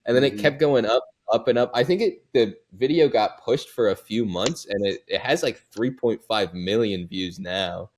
and then it kept going up and up. I think the video got pushed for a few months, and it has like 3.5 million views now.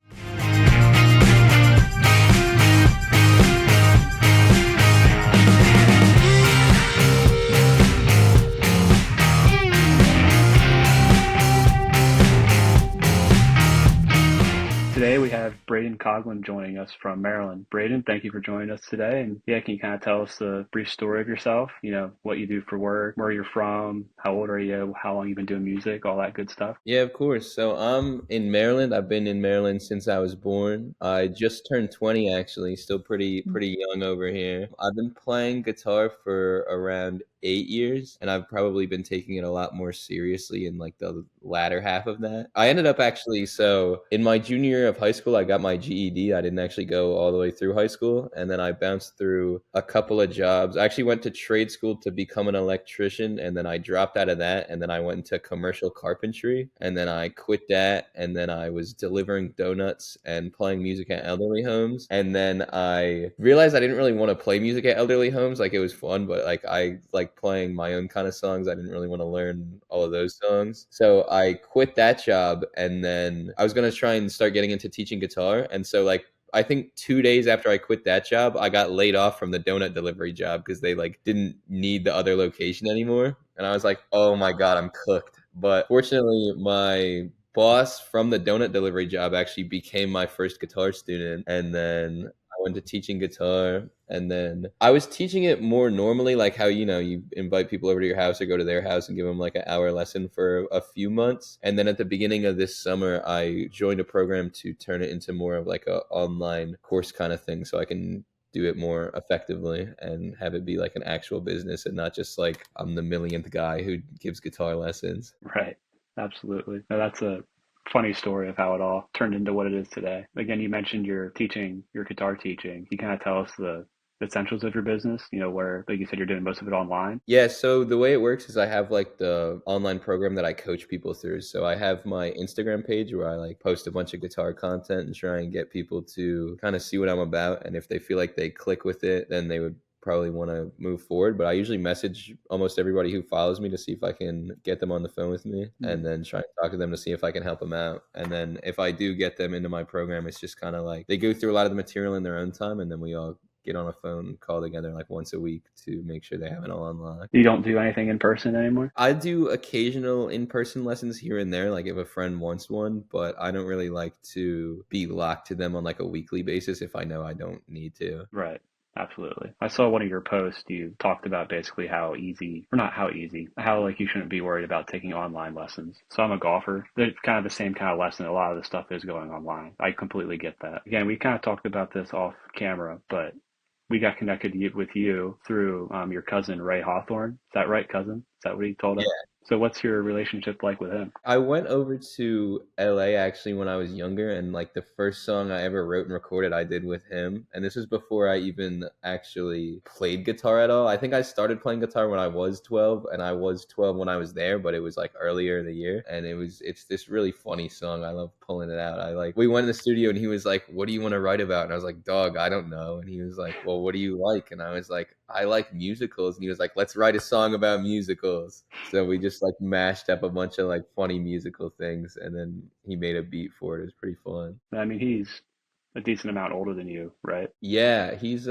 Today we have Braedan Coghlan joining us from Maryland. Braedan, thank you for joining us today. And yeah, can you kind of tell us a brief story of yourself? You know, what you do for work, where you're from, how old are you, how long you've been doing music, all that good stuff. Yeah, of course. So I'm in Maryland. I've been in Maryland since I was born. I just turned 20 actually, still pretty young over here. I've been playing guitar for around 8 years, and I've probably been taking it a lot more seriously in like the latter half of that. I ended up actually, so in my junior year of high school, I got my GED. I didn't actually go all the way through high school, and then I bounced through a couple of jobs. I actually went to trade school to become an electrician, and then I dropped out of that, and then I went into commercial carpentry, and then I quit that, and then I was delivering donuts and playing music at elderly homes, and then I realized I didn't really want to play music at elderly homes. Like, it was fun, but like I like playing my own kind of songs. I didn't really want to learn all of those songs. So I quit that job, and then I was going to try and start getting into teaching guitar. And so like I think 2 days after I quit that job, I got laid off from the donut delivery job because they like didn't need the other location anymore. And I was like, oh my God, I'm cooked. But fortunately, my boss from the donut delivery job actually became my first guitar student. And then I went to teaching guitar, and then I was teaching it more normally, like how, you invite people over to your house or go to their house and give them like an hour lesson for a few months. And then at the beginning of this summer, I joined a program to turn it into more of like a online course kind of thing, so I can do it more effectively and have it be like an actual business and not just like I'm the millionth guy who gives guitar lessons. Right. Absolutely. No, that's a funny story of how it all turned into what it is today. Again, you mentioned your teaching, your guitar teaching. You kind of tell us the essentials of your business, you know, where, like you said, you're doing most of it online. Yeah, so the way it works is I have like the online program that I coach people through. So I have my Instagram page where I like post a bunch of guitar content and try and get people to kind of see what I'm about. And if they feel like they click with it, then they would probably want to move forward. But I usually message almost everybody who follows me to see if I can get them on the phone with me, and then try and talk to them to see if I can help them out. And then if I do get them into my program, it's just kind of like they go through a lot of the material in their own time, and then we all get on a phone call together like once a week to make sure they have it all unlocked. You don't do anything in person anymore? I do occasional in-person lessons here and there, like if a friend wants one, but I don't really like to be locked to them on like a weekly basis if I know I don't need to. Right. Absolutely. I saw one of your posts. You talked about basically how easy, or not how easy, how like you shouldn't be worried about taking online lessons. So I'm a golfer. They're kind of the same kind of lesson. A lot of the stuff is going online. I completely get that. Again, we kind of talked about this off camera, but we got connected with you through your cousin, Ray Hawthorne. Is that right, cousin? Is that what he told us? So what's your relationship like with him? I went over to LA actually when I was younger, and like the first song I ever wrote and recorded I did with him. And this was before I even actually played guitar at all. I think I started playing guitar when I was 12, and I was 12 when I was there, but it was like earlier in the year. And it's this really funny song. I love pulling it out. We went in the studio and he was like, "What do you want to write about?" And I was like, "Dog, I don't know." And he was like, "Well, what do you like?" And I was like, "I like musicals." And he was like, "Let's write a song about musicals." So we just like mashed up a bunch of like funny musical things, and then he made a beat for it. It was pretty fun. I mean, he's a decent amount older than you, right? Yeah, he's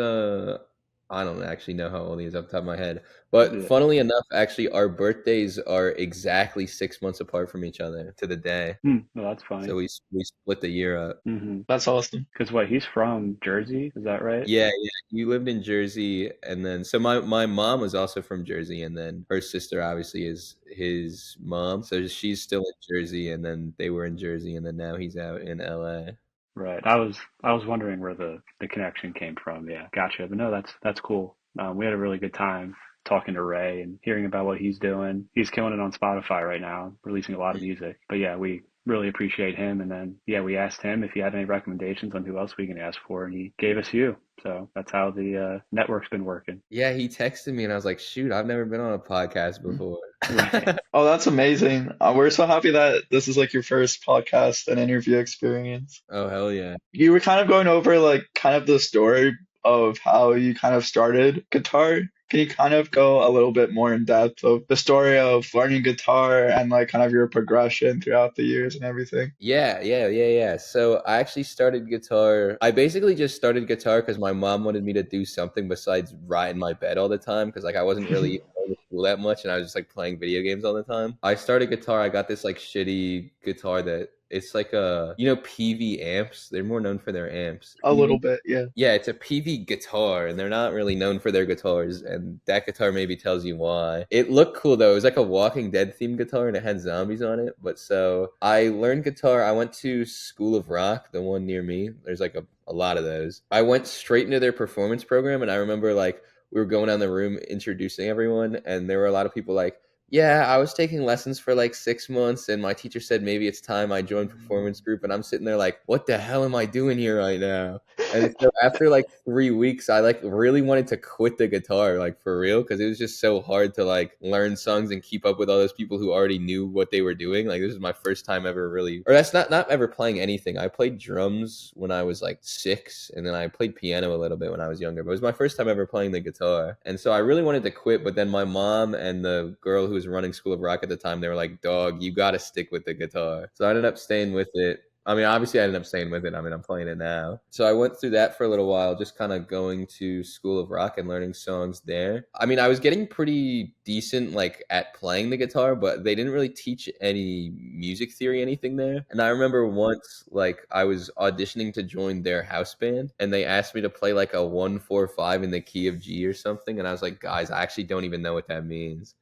I don't actually know how old he is off the top of my head. But Yeah. funnily enough, actually our birthdays are exactly 6 months apart from each other to the day. Well, that's funny. So we split the year up. That's awesome. Because what, he's from Jersey, is that right? Yeah, yeah. You lived in Jersey, and then so my mom was also from Jersey, and then her sister obviously is his mom. So she's still in Jersey, and then they were in Jersey, and then now he's out in LA. Right. I was wondering where the connection came from. Yeah, gotcha. But no, that's cool. We had a really good time talking to Ray and hearing about what he's doing. He's killing it on Spotify right now, releasing a lot of music. But yeah, we really appreciate him. And then yeah, we asked him if he had any recommendations on who else we can ask for, and he gave us you. So that's how the network's been working. Yeah, he texted me, and I was like, "Shoot, I've never been on a podcast before." Right. Oh, that's amazing. We're so happy that this is like your first podcast and interview experience. Oh, hell yeah. You were kind of going over like kind of the story of how you kind of started guitar. Can you kind of go a little bit more in depth of the story of learning guitar and like kind of your progression throughout the years and everything? Yeah. So I actually started guitar. I basically just started guitar because my mom wanted me to do something besides rot in my bed all the time because like I wasn't really going to school that much and I was just like playing video games all the time. I started guitar. I got this like shitty guitar that it's like a PV amps. They're more known for their amps. A little bit, yeah. Yeah, it's a PV guitar, and they're not really known for their guitars, and that guitar maybe tells you why. It looked cool though. It was like a Walking Dead themed guitar, and it had zombies on it. But so I learned guitar. I went to School of Rock, the one near me. There's like a lot of those. I went straight into their performance program, and I remember like we were going down the room introducing everyone, and there were a lot of people like, yeah, I was taking lessons for like 6 months, and my teacher said maybe it's time I joined performance group, and I'm sitting there like, what the hell am I doing here right now? And so after like 3 weeks, I like really wanted to quit the guitar, like for real, because it was just so hard to like learn songs and keep up with all those people who already knew what they were doing. Like this is my first time ever really, or that's not ever playing anything. I played drums when I was like 6, and then I played piano a little bit when I was younger. But it was my first time ever playing the guitar, and so I really wanted to quit. But then my mom and the girl who was running School of Rock at the time, they were like, "Dog, you got to stick with the guitar." So I ended up staying with it. I mean, obviously, I ended up staying with it. I mean, I'm playing it now. So I went through that for a little while, just kind of going to School of Rock and learning songs there. I mean, I was getting pretty decent, like, at playing the guitar, but they didn't really teach any music theory, anything there. And I remember once, like, I was auditioning to join their house band, and they asked me to play, like, a 1-4-5 in the key of G or something. And I was like, guys, I actually don't even know what that means.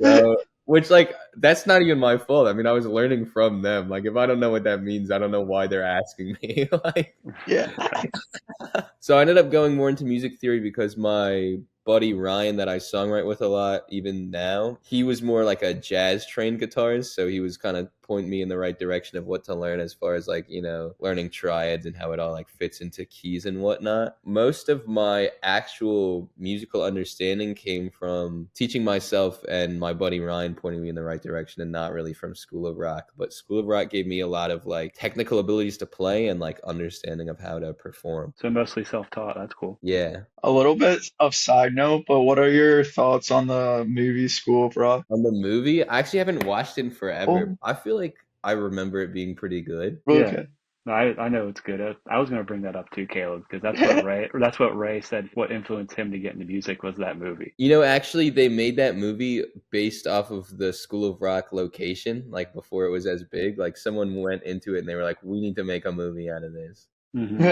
So, which like that's not even my fault. I mean, I was learning from them. Like, if I don't know what that means, I don't know why they're asking me. Like, Yeah. so I ended up going more into music theory because my buddy Ryan, that I songwrite with a lot, even now, he was more like a jazz trained guitarist. So he was kind of pointing me in the right direction of what to learn as far as like, learning triads and how it all like fits into keys and whatnot. Most of my actual musical understanding came from teaching myself and my buddy Ryan pointing me in the right direction, and not really from School of Rock. But School of Rock gave me a lot of like technical abilities to play and like understanding of how to perform. So mostly self-taught. That's cool. Yeah. A little bit of side note, but what are your thoughts on the movie School of Rock? On the movie, I actually haven't watched it in forever. Oh, I feel like I remember it being pretty good. Yeah. okay. No, I know it's good. I was going to bring that up too, Caleb, because that's what Ray said. What influenced him to get into music was that movie. Actually, they made that movie based off of the School of Rock location, like before it was as big. Like someone went into it and they were like, we need to make a movie out of this. Hmm.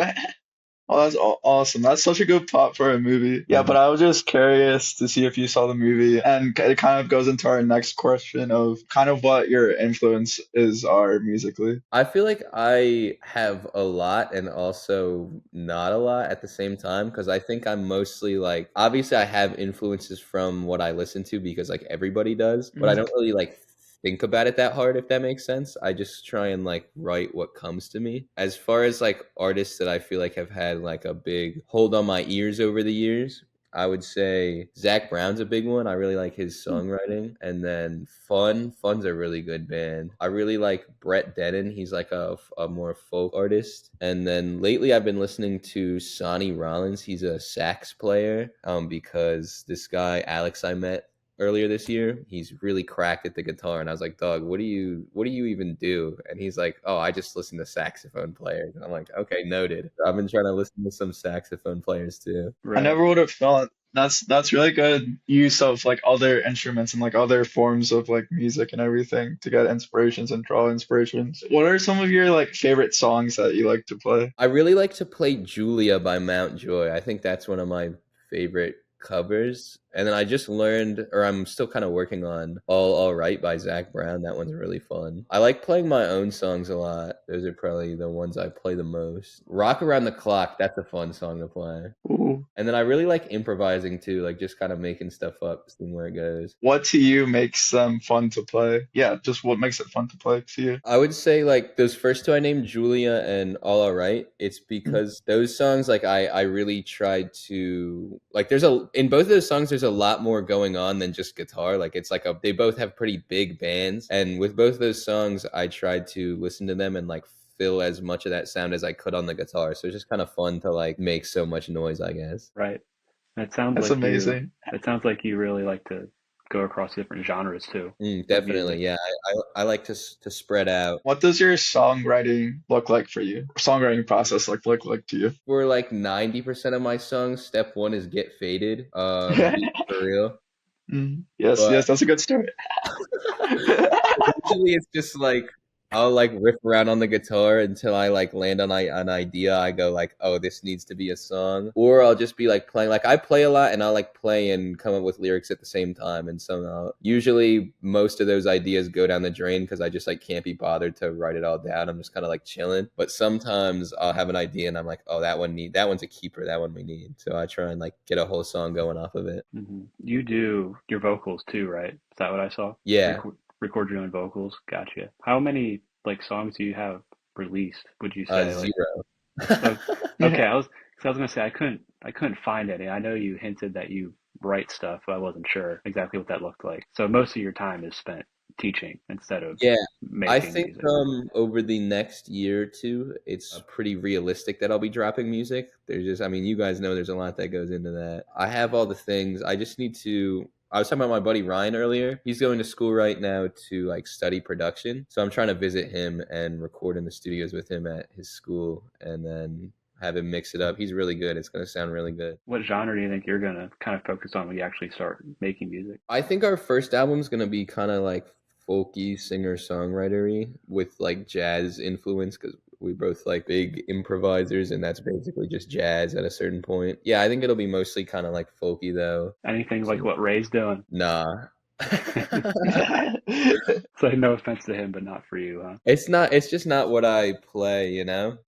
Oh, that's awesome. That's such a good plot for a movie. Yeah, but I was just curious to see if you saw the movie. And it kind of goes into our next question of kind of what your influences are musically. I feel like I have a lot and also not a lot at the same time, because I think I'm mostly like, obviously I have influences from what I listen to because like everybody does, but I don't really like think about it that hard, if that makes sense. I just try and like write what comes to me. As far as like artists that I feel like have had like a big hold on my ears over the years, I would say Zach Brown's a big one. I really like his songwriting. And then Fun's a really good band. I really like Brett Dennen. He's like a more folk artist. And then lately I've been listening to Sonny Rollins. He's a sax player, because this guy, Alex, I met earlier this year, he's really cracked at the guitar, and I was like, dog, what do you even do? And he's like, oh, I just listen to saxophone players. And I'm like, okay, noted. So I've been trying to listen to some saxophone players too. I Right. never would have thought that's really good use of like other instruments and like other forms of like music and everything to get inspirations and draw inspirations. What are some of your like favorite songs that you like to play? I really like to play Julia by Mount Joy. I think that's one of my favorite covers. And then I just learned, or I'm still kind of working on All Right by Zach Brown. That one's really fun. I like playing my own songs a lot. Those are probably the ones I play the most. Rock Around the Clock, that's a fun song to play. Ooh. And then I really like improvising too, like just kind of making stuff up, seeing where it goes. What to you makes them fun to play? Yeah, just what makes it fun to play to you? I would say like those first two I named, Julia and All Right, it's because those songs, like I really tried to, like in both of those songs there's a lot more going on than just guitar. Like it's like they both have pretty big bands, and with both of those songs I tried to listen to them and like fill as much of that sound as I could on the guitar. So it's just kind of fun to like make so much noise, I guess. Right. That's amazing. It sounds like you really like to go across different genres too with Definitely, music. yeah. I like to spread out. What does your songwriting look like for you? Songwriting process look like to you? For like 90% of my songs, step one is get faded. For real. Yes, But yes, that's a good start. usually it's just like I'll like riff around on the guitar until I like land on an idea. I go like, oh, this needs to be a song. Or I'll just be like playing. Like I play a lot and I'll like play and come up with lyrics at the same time. And so usually most of those ideas go down the drain because I just like can't be bothered to write it all down. I'm just kind of like chilling. But sometimes I'll have an idea and I'm like, oh, that one's a keeper. That one we need. So I try and like get a whole song going off of it. You do your vocals too, right? Is that what I saw? Yeah. Record your own vocals. Gotcha. How many like songs do you have released, would you say? Like, Zero. oh, okay, I was gonna say I couldn't find any. I know you hinted that you write stuff, but I wasn't sure exactly what that looked like. So most of your time is spent teaching instead of Yeah, I making think music. over the next year or two, it's pretty realistic that I'll be dropping music. There's just, I mean, you guys know there's a lot that goes into that. I have all the things. I just need to. I was talking about my buddy Ryan earlier. He's going to school right now to like study production. So I'm trying to visit him and record in the studios with him at his school and then have him mix it up. He's really good. It's going to sound really good. What genre do you think you're gonna kind of focus on when you actually start making music? I think our first album's gonna be kind of like folky singer-songwritery with like jazz influence because we both like big improvisers and that's basically just jazz at a certain point. Yeah, I think it'll be mostly kind of like folky though. Anything like what Ray's doing? Nah. So no offense to him, but not for you, huh? It's just not what I play, you know?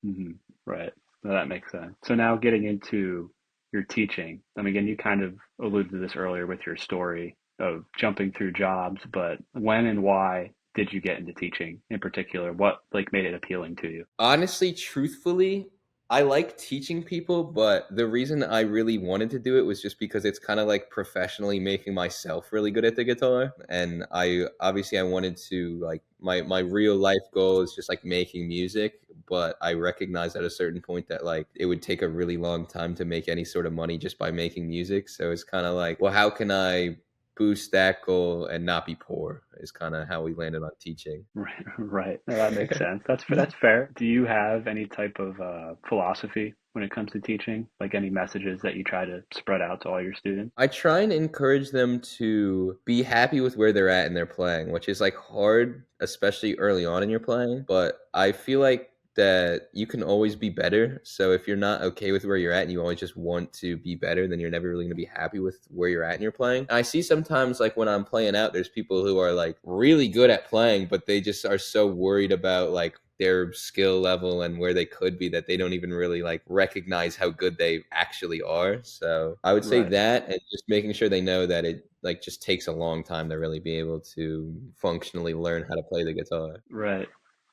Right. No, that makes sense. So now getting into your teaching. I mean, again, you kind of alluded to this earlier with your story of jumping through jobs, but when and why did you get into teaching in particular? What like made it appealing to you? Honestly, truthfully, I like teaching people, but the reason I really wanted to do it was just because it's kind of like professionally making myself really good at the guitar. And I wanted to like my real life goal is just like making music, but I recognized at a certain point that like it would take a really long time to make any sort of money just by making music. So it's kind of like, well, how can I boost that goal and not be poor is kind of how we landed on teaching. Right, right. No, that makes sense. That's fair. Do you have any type of philosophy when it comes to teaching? Like any messages that you try to spread out to all your students? I try and encourage them to be happy with where they're at in their playing, which is like hard, especially early on in your playing. But I feel like that you can always be better. So if you're not okay with where you're at and you always just want to be better, then you're never really going to be happy with where you're at in your playing. And I see sometimes like when I'm playing out, there's people who are like really good at playing, but they just are so worried about like their skill level and where they could be that they don't even really like recognize how good they actually are. So I would say Right. that and just making sure they know that it like just takes a long time to really be able to functionally learn how to play the guitar. Right.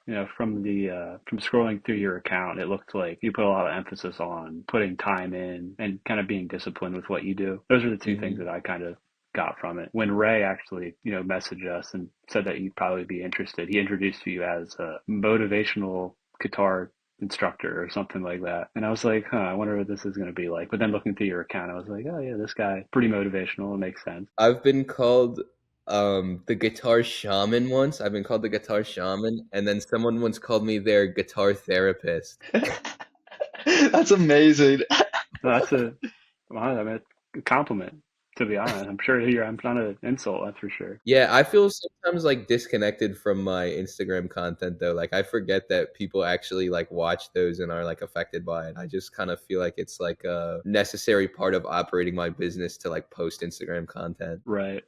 You know, from scrolling through your account, it looked like you put a lot of emphasis on putting time in and kind of being disciplined with what you do. Those are the two things Mhm. that I kind of got from it. When Ray actually, messaged us and said that you'd probably be interested, he introduced you as a motivational guitar instructor or something like that. And I was like, huh, I wonder what this is going to be like. But then looking through your account, I was like, oh yeah, this guy, pretty motivational. It makes sense. I've been called the guitar shaman once. I've been called the guitar shaman, and then someone once called me their guitar therapist. That's amazing. No, I mean, a compliment, to be honest. I'm sure I'm not an insult, that's for sure. Yeah, I feel sometimes like disconnected from my Instagram content though. Like I forget that people actually like watch those and are like affected by it. I just kind of feel like it's like a necessary part of operating my business to like post Instagram content. Right.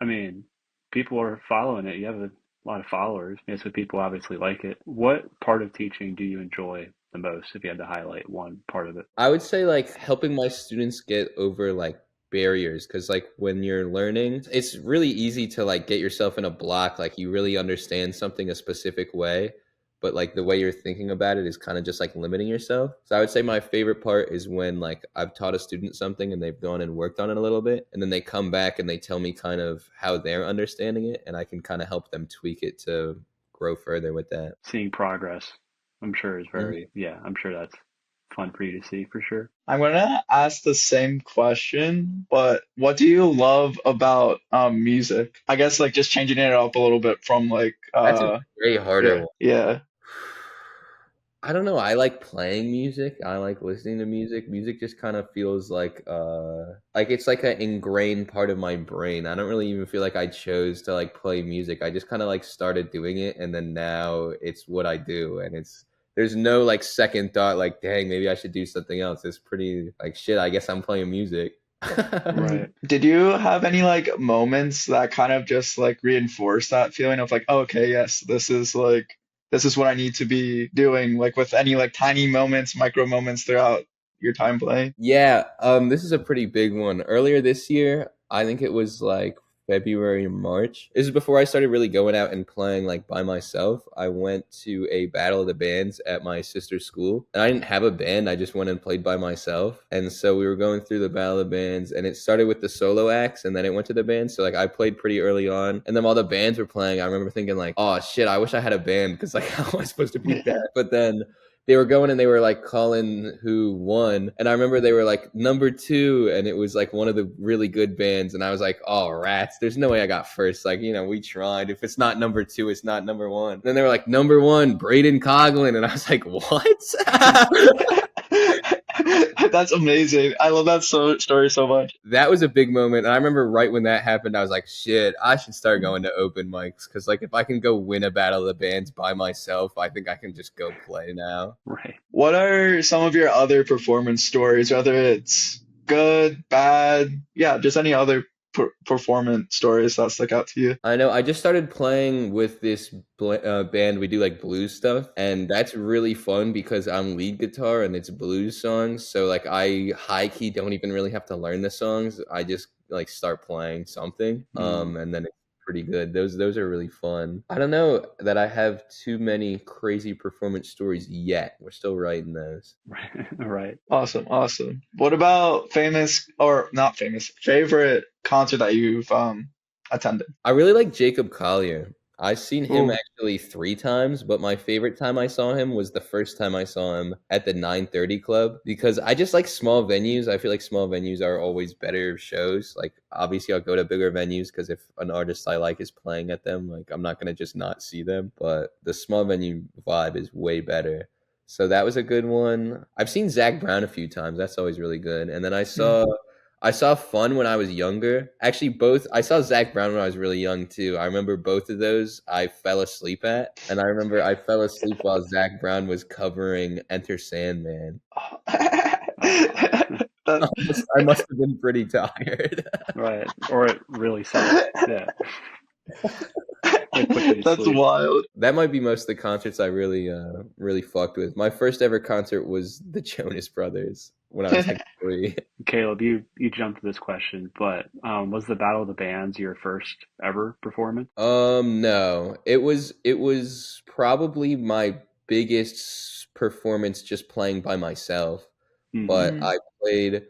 I mean, people are following it. You have a lot of followers. Yeah, so people obviously like it. What part of teaching do you enjoy the most if you had to highlight one part of it? I would say like helping my students get over like barriers because like when you're learning it's really easy to like get yourself in a block like you really understand something a specific way but like the way you're thinking about it is kind of just like limiting yourself. So I would say my favorite part is when like I've taught a student something and they've gone and worked on it a little bit and then they come back and they tell me kind of how they're understanding it and I can kind of help them tweak it to grow further with that. Seeing progress. I'm sure is Mhm. very, yeah, I'm sure that's fun for you to see for sure. I'm gonna ask the same question, but what do you love about music? I guess like just changing it up a little bit from like That's a way harder yeah, one. yeah. I don't know. I like playing music. I like listening to music. Music just kind of feels like it's like an ingrained part of my brain. I don't really even feel like I chose to like play music. I just kind of like started doing it and then now it's what I do and it's there's no like second thought like dang, maybe I should do something else. It's pretty like shit, I guess I'm playing music. Right. Did you have any like moments that kind of just like reinforce that feeling of like, oh, okay, yes, this is what I need to be doing, like with any like tiny moments, micro moments throughout your time playing? Yeah, this is a pretty big one. Earlier this year, I think it was like February, March. This is before I started really going out and playing like by myself. I went to a battle of the bands at my sister's school, and I didn't have a band. I just went and played by myself. And so we were going through the battle of the bands, and it started with the solo acts, and then it went to the band. So like I played pretty early on, and then while the bands were playing, I remember thinking like, "Oh shit, I wish I had a band because like how am I supposed to beat that?" But then they were going and they were like calling who won. And I remember they were like number two, and it was like one of the really good bands. And I was like, oh, rats, there's no way I got first. Like, you know, we tried. If it's not number two, it's not number one. And then they were like, number one, Braedan Coghlan. And I was like, what? That's amazing. I love that story so much. That was a big moment. And I remember right when that happened, I was like, shit, I should start going to open mics. Cause like if I can go win a battle of the bands by myself, I think I can just go play now. Right. What are some of your other performance stories, whether it's good, bad, yeah, just any other performance stories that stick out to you? I know. I just started playing with this band. We do like blues stuff, and that's really fun because I'm lead guitar and it's blues songs. So like I high key don't even really have to learn the songs. I just like start playing something, Mm. and then it's pretty good. Those are really fun. I don't know that I have too many crazy performance stories yet. We're still writing those. Right. Right. Awesome, awesome. What about famous or not famous, favorite concert that you've attended? I really like Jacob Collier. I've seen him Ooh. actually 3 times, but my favorite time I saw him was the first time I saw him at the 930 Club because I just like small venues. I feel like small venues are always better shows. Like obviously I'll go to bigger venues because if an artist I like is playing at them, like I'm not gonna just not see them. But the small venue vibe is way better. So that was a good one. I've seen Zach Brown a few times. That's always really good. And then I saw Fun when I was younger. Actually, both. I saw Zach Brown when I was really young too. I remember both of those. I fell asleep at, and I remember I fell asleep while Zach Brown was covering Enter Sandman. Oh, I must have been pretty tired. right. Or it really sucked. Yeah. It put you to That's sleep. wild. That might be most of the concerts I really fucked with. My first ever concert was the Jonas Brothers when I was like 3. Caleb, you jumped to this question, but was the Battle of the Bands your first ever performance? No. It was probably my biggest performance just playing by myself. Hmm. But Mm.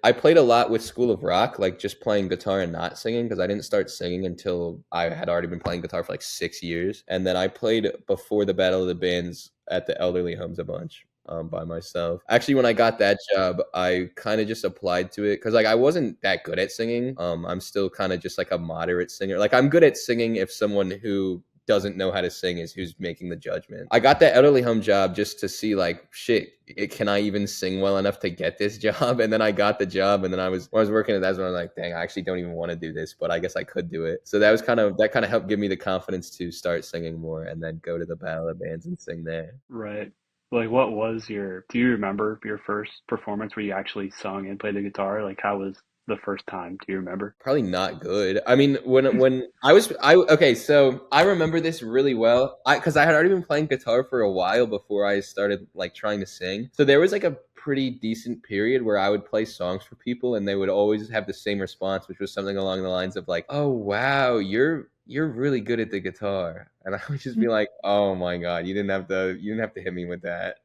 I played a lot with School of Rock, like just playing guitar and not singing because I didn't start singing until I had already been playing guitar for like 6 years. And then I played before the Battle of the Bands at the elderly homes a bunch. By myself. Actually, when I got that job, I kind of just applied to it because like I wasn't that good at singing. I'm still kind of just like a moderate singer. Like I'm good at singing if someone who doesn't know how to sing is who's making the judgment. I got that elderly home job just to see like shit, can I even sing well enough to get this job? And then I got the job, and then when I was working at that, when I was like, dang, I actually don't even want to do this, but I guess I could do it. So that kind of helped give me the confidence to start singing more, and then go to the battle of bands and sing there. Right. Like, what was do you remember your first performance where you actually sung and played the guitar? Like, how was the first time? Do you remember? Probably not good. I mean, when I okay, so I remember this really well. Because I had already been playing guitar for a while before I started like trying to sing. So there was like a pretty decent period where I would play songs for people, and they would always have the same response, which was something along the lines of like, "Oh wow, you're really good at the guitar," and I would just be like, "Oh my god, you didn't have to hit me with that."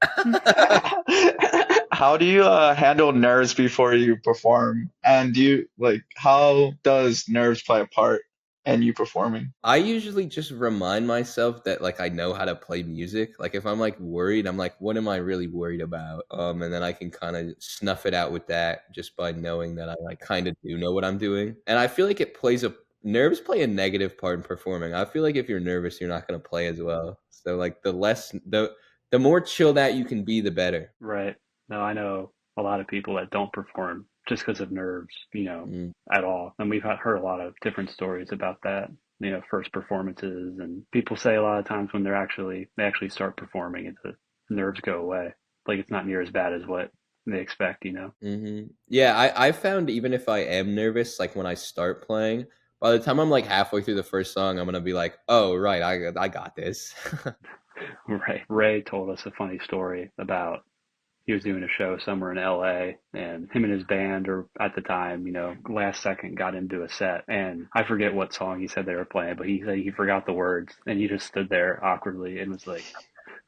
How do you handle nerves before you perform? And do you like how does nerves play a part? and you performing? I usually just remind myself that like I know how to play music. Like if I'm like worried, I'm like, what am I really worried about? And then I can kind of snuff it out with that just by knowing that I like kind of do know what I'm doing. And I feel like it plays a nerves play a negative part in performing. I feel like if you're nervous, you're not going to play as well. So like the more chilled out you can be, the better. Right. No, I know a lot of people that don't perform just because of nerves, Mm. at all. And we've heard a lot of different stories about that, first performances. And people say a lot of times when they actually start performing, the nerves go away. Like it's not near as bad as what they expect. Yeah, I found even if I am nervous, like when I start playing, by the time I'm like halfway through the first song, I'm gonna be like, oh right, I got this. Right. Ray told us a funny story about he was doing a show somewhere in LA and him and his band or at the time, last second got into a set and I forget what song he said they were playing, but he said he forgot the words and he just stood there awkwardly and was like,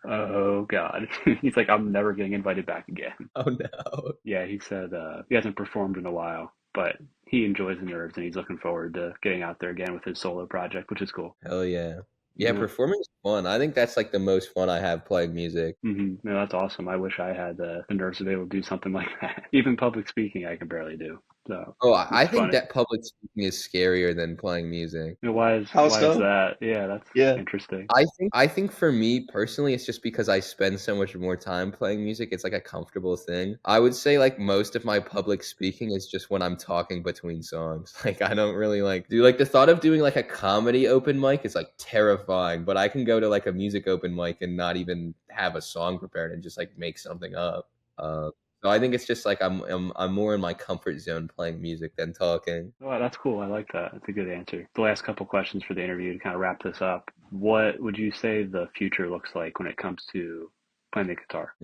oh God. He's like, I'm never getting invited back again. Oh no. Yeah, he said he hasn't performed in a while, but he enjoys the nerves and he's looking forward to getting out there again with his solo project, which is cool. Hell yeah. Yeah, Yeah. performing is fun. I think that's like the most fun I have playing music. No, that's awesome. I wish I had the nerves to be able to do something like that. Even public speaking, I can barely do. So Oh, I it's think funny. that public speaking is scarier than playing music. How Why is so? that? Yeah, that's Yeah. interesting. I think for me personally, it's just because I spend so much more time playing music. It's like a comfortable thing. I would say like most of my public speaking is just when I'm talking between songs. Like I don't really like do like the thought of doing like a comedy open mic is like terrifying, but I can go to like a music open mic and not even have a song prepared and just like make something up. Uh, so I think it's just like I'm more in my comfort zone playing music than talking. Oh, that's cool. I like that. That's a good answer. The last couple questions for the interview to kind of wrap this up. What would you say the future looks like when it comes to playing the guitar?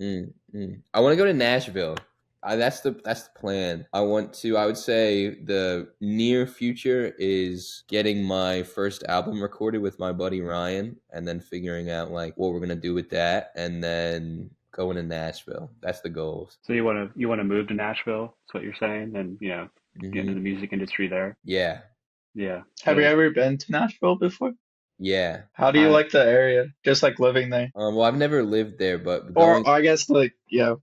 I want to go to Nashville. That's the plan. I would say the near future is getting my first album recorded with my buddy Ryan and then figuring out like what we're gonna do with that and then going to Nashville. That's the goals. So you want to move to Nashville? That's what you're saying, and get into hmm the music industry there. Yeah. Yeah. Have you So ever been to Nashville before? Yeah. How do you I like the area? Just like living there? Well, I've never lived there, but going. Or I guess like yeah,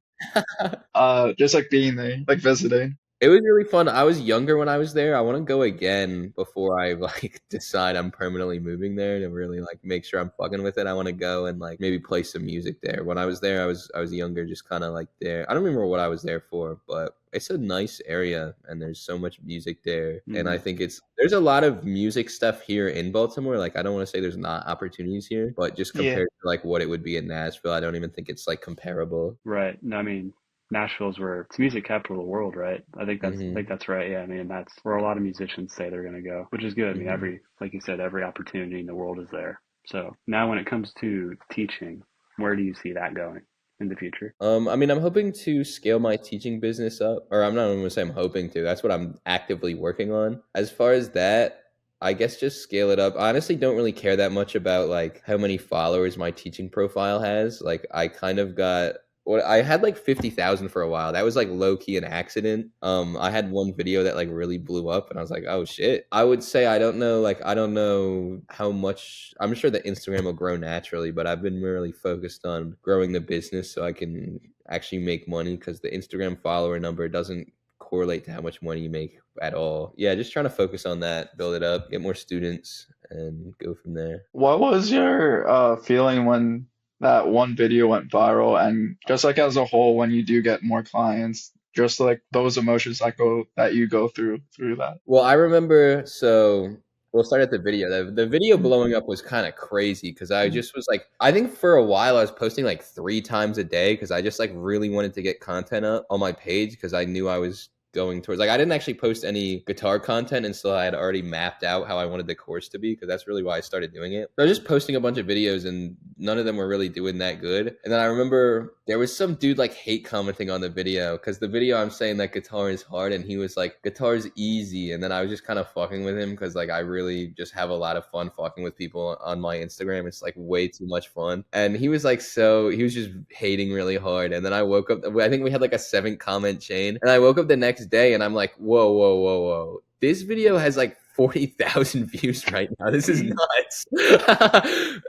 just like being there, like visiting. It was really fun. I was younger when I was there. I want to go again before I like decide I'm permanently moving there to really like make sure I'm fucking with it. I want to go and like maybe play some music there. When I was there, I was younger, just kind of like there. I don't remember what I was there for, but it's a nice area and there's so much music there. And I mhm. think there's a lot of music stuff here in Baltimore. Like I don't want to say there's not opportunities here, but just Yeah. compared to like what it would be in Nashville, I don't even think it's like comparable. Right. No, I mean, Nashville's where it's music capital of the world, right? I think that's right. Yeah, I mean, that's where a lot of musicians say they're going to go, which is good. I mean, hmm like you said, every opportunity in the world is there. So now when it comes to teaching, where do you see that going in the future? I mean, I'm hoping to scale my teaching business up, or I'm not even gonna say I'm hoping to. That's what I'm actively working on. As far as that, I guess just scale it up. I honestly don't really care that much about like how many followers my teaching profile has. Like, I kind of got what I had like 50,000 for a while. That was like low key an accident. I had one video that like really blew up, and I was like, oh shit. I would say I don't know how much. I'm sure that Instagram will grow naturally, but I've been really focused on growing the business so I can actually make money because the Instagram follower number doesn't correlate to how much money you make at all. Yeah, just trying to focus on that, build it up, get more students, and go from there. What was your feeling when that one video went viral, and just like as a whole, when you do get more clients, just like those emotions that you go through that? Well, I remember, so we'll start at the video. The video blowing up was kind of crazy because I just was like, I think for a while I was posting like 3 times a day because I just like really wanted to get content up on my page because I knew I was going towards like I didn't actually post any guitar content until I had already mapped out how I wanted the course to be because that's really why I started doing it. So I was just posting a bunch of videos and none of them were really doing that good. And then I remember there was some dude like hate commenting on the video because the video I'm saying that guitar is hard and he was like guitar is easy, and then I was just kind of fucking with him because like I really just have a lot of fun fucking with people on my Instagram. It's like way too much fun, and he was like he was just hating really hard. And then I woke up, I think we had like a 7 comment chain, and I woke up the next day and I'm like, whoa, this video has like 40,000 views right now. This is nuts.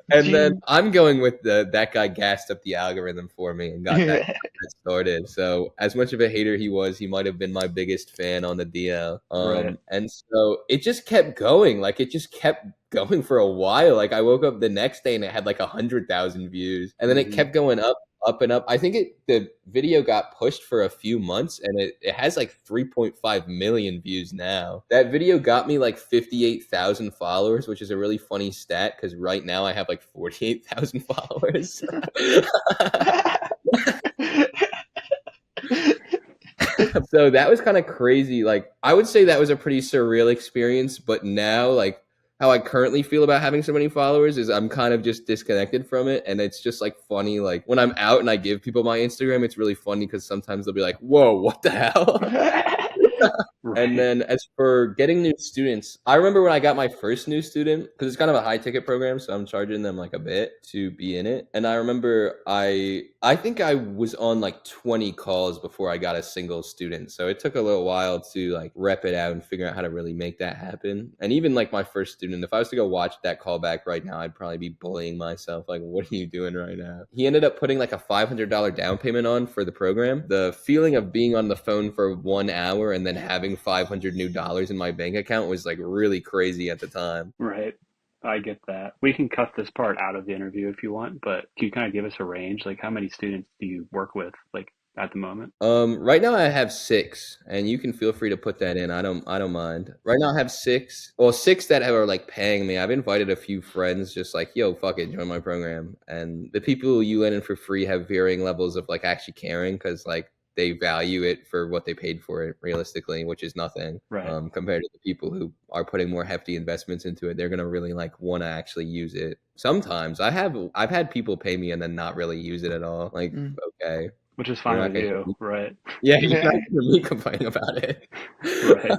And then Gee. I'm going with that guy gassed up the algorithm for me and got that started. So as much of a hater he was, he might have been my biggest fan on the DL. Right. And so it just kept going. Like it just kept going for a while. Like I woke up the next day and it had like 100,000 views, and then it kept going up and up. I think the video got pushed for a few months and it has like 3.5 million views now. That video got me like 58,000 followers, which is a really funny stat because right now I have like 48,000 followers. So that was kind of crazy. Like I would say that was a pretty surreal experience, but now like how I currently feel about having so many followers is I'm kind of just disconnected from it, and it's just like funny. Like when I'm out and I give people my Instagram, it's really funny because sometimes they'll be like, "Whoa, what the hell?" And then as for getting new students, I remember when I got my first new student, because it's kind of a high ticket program, so I'm charging them like a bit to be in it. And I remember I think I was on like 20 calls before I got a single student. So it took a little while to like rep it out and figure out how to really make that happen. And even like my first student, if I was to go watch that call back right now, I'd probably be bullying myself. Like, what are you doing right now? He ended up putting like a $500 down payment on for the program. The feeling of being on the phone for 1 hour and then having $500 new dollars in my bank account was like really crazy at the time. Right. I get that. We can cut this part out of the interview if you want, but can you kind of give us a range? Like how many students do you work with like at the moment? Right now I have 6, and you can feel free to put that in. I don't mind. Right now I have 6. Well, 6 that are like paying me. I've invited a few friends just like, yo, fuck it, join my program. And the people you let in for free have varying levels of like actually caring because like they value it for what they paid for it realistically, which is nothing. Right. Compared to the people who are putting more hefty investments into it. They're gonna really like want to actually use it. Sometimes I've had people pay me and then not really use it at all. Like, okay. Which is You're fine not with gonna hear you, me. right? Yeah, you're not gonna hear me complain about it. Right.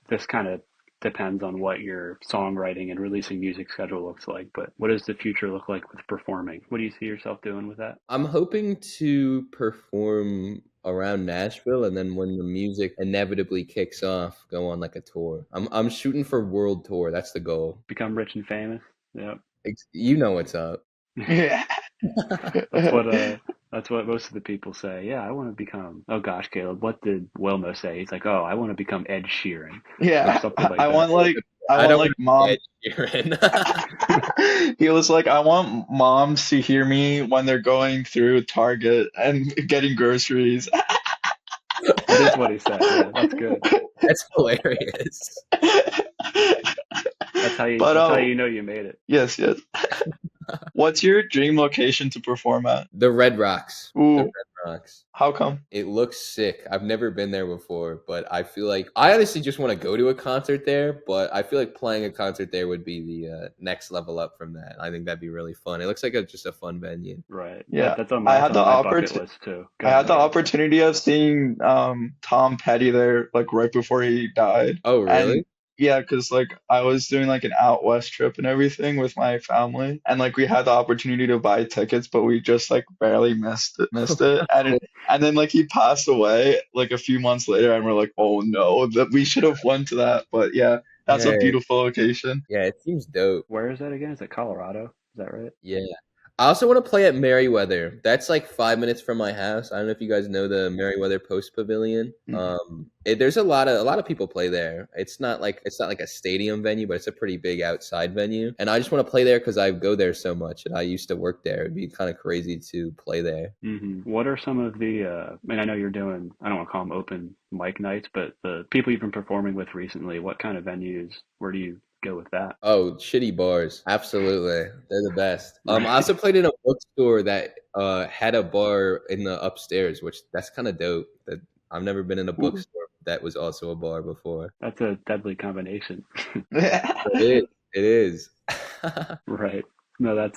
This kind of depends on what your songwriting and releasing music schedule looks like, but what does the future look like with performing? What do you see yourself doing with that? I'm hoping to perform around Nashville, and then when the music inevitably kicks off, go on like a tour. I'm shooting for world tour. That's the goal. Become rich and famous? Yep. You know what's up. That's what most of the people say. Yeah, I want to become. Oh gosh, Caleb, what did Wilmo say? He's like, oh, I want to become Ed Sheeran or Yeah, something like I that. want like I I want don't like want mom. to be Ed Sheeran. He was like, I want moms to hear me when they're going through Target and getting groceries. That is what he said. Yeah, that's good. That's hilarious. But That's how you know you made it. yes, yes. What's your dream location to perform at? The Red Rocks. The Ooh, Red Rocks. how come? It looks sick. I've never been there before, but I feel like I honestly just want to go to a concert there. But I feel like playing a concert there would be the next level up from that. I think that'd be really fun. It looks like just a fun venue. Right. Yeah, That's on I my had the bucket list too. Go I had ahead. the Yeah. opportunity of seeing Tom Petty there like right before he died. Oh, And really? yeah, because like I was doing like an out west trip and everything with my family, and like we had the opportunity to buy tickets, but we just like barely missed it. And then like he passed away like a few months later, and we're like, oh no, that we should have went to that. But yeah, that's a Yeah, beautiful location. yeah, it seems dope. Where is that again? Is it Colorado? Is that right? Yeah. I also want to play at Merriweather. That's like 5 minutes from my house. I don't know if you guys know the Merriweather Post Pavilion. There's a lot of people play there. It's not like a stadium venue, but it's a pretty big outside venue. And I just want to play there because I go there so much, and I used to work there. It'd be kind of crazy to play there. What are some of the, I mean, I know you're doing, I don't want to call them open mic nights, but the people you've been performing with recently, what kind of venues, where do you go with that? Oh, shitty bars. Absolutely. They're the best. I Right. also played in a bookstore that had a bar in the upstairs, which that's kind of dope. That I've never been in a Ooh. bookstore that was also a bar before. That's a deadly combination. It is. Right. No,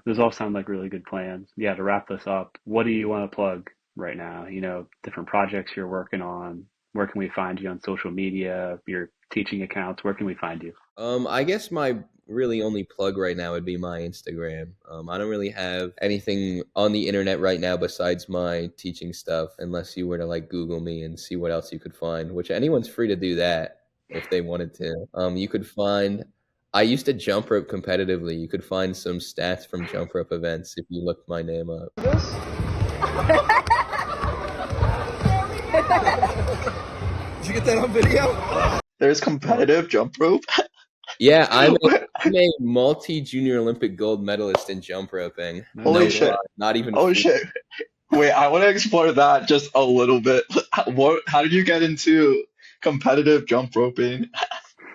those all sound like really good plans. Yeah, to wrap this up, what do you want to plug right now? You know, different projects you're working on. Where can we find you on social media, your teaching accounts? Where can we find you? I guess my really only plug right now would be my Instagram. I don't really have anything on the internet right now besides my teaching stuff, unless you were to like Google me and see what else you could find, which anyone's free to do that. if they wanted to. You could find. I used to jump rope competitively. You could find some stats from jump rope events if you looked my name up. Did you get that on video? There's competitive jump rope. Yeah, I'm a multi-junior Olympic gold medalist in jump roping. Holy No shit. lie, not even Oh fool. shit. Wait, I want to explore that just a little bit. How did you get into competitive jump roping?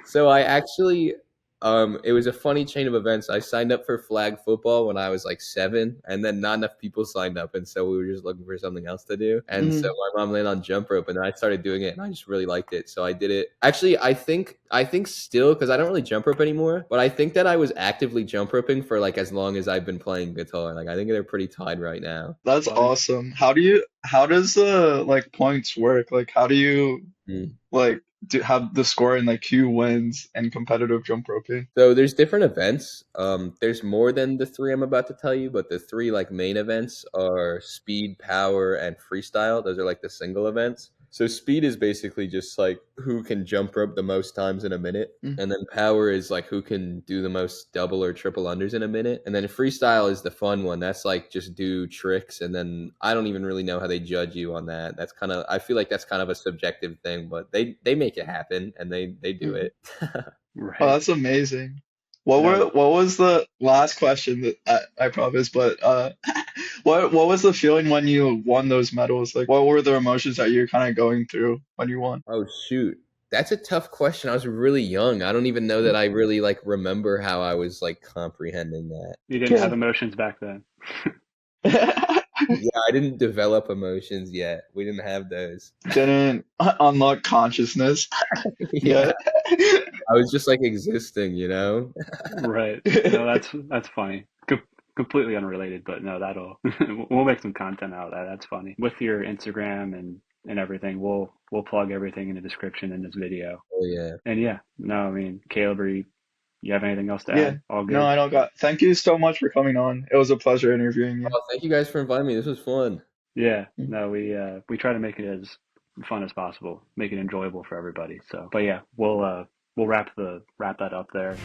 So I actually, it was a funny chain of events. I signed up for flag football when I was like 7, and then not enough people signed up, and so we were just looking for something else to do. And so Mm, my mom landed on jump rope, and then I started doing it, and I just really liked it. So I did it. Actually, I think still because I don't really jump rope anymore, but I think that I was actively jump roping for like as long as I've been playing guitar. Like I think they're pretty tied right now. that's Oh, yeah. awesome. How does the like points work? Like how do you Mm. like have the score and like who wins in competitive jump roping? So there's different events. There's more than the three I'm about to tell you, but the three like main events are speed, power, and freestyle. Those are like the single events. So speed is basically just like who can jump rope the most times in a minute. Mm, And then power is like who can do the most double or triple unders in a minute. And then freestyle is the fun one. That's like just do tricks. And then I don't even really know how they judge you on that. That's kind of, I feel like that's kind of a subjective thing, but they make it happen and they do mm. it. Oh, Right. that's amazing. No, What was the last question that I promised, but what was the feeling when you won those medals? Like what were the emotions that you're kind of going through when you won? Oh shoot. That's a tough question. I was really young. I don't even know that I really like remember how I was like comprehending that. you didn't have Yeah. emotions back then. Yeah, I didn't develop emotions yet. We didn't have those. Didn't unlock consciousness. Yeah. Yeah. I was just like existing, you know? Right. No, that's funny. Completely unrelated, but no, that'll we'll make some content out of that. That's funny. With your Instagram and everything, we'll plug everything in the description in this video. Oh yeah. And yeah, no, I mean, Caleb, you have anything else to Yeah. add? All No, good? I don't got. Thank you so much for coming on. It was a pleasure interviewing you. Oh, thank you guys for inviting me. This was fun. Yeah. Mm. No, we try to make it as fun as possible, make it enjoyable for everybody. So, but yeah, we'll wrap that up there.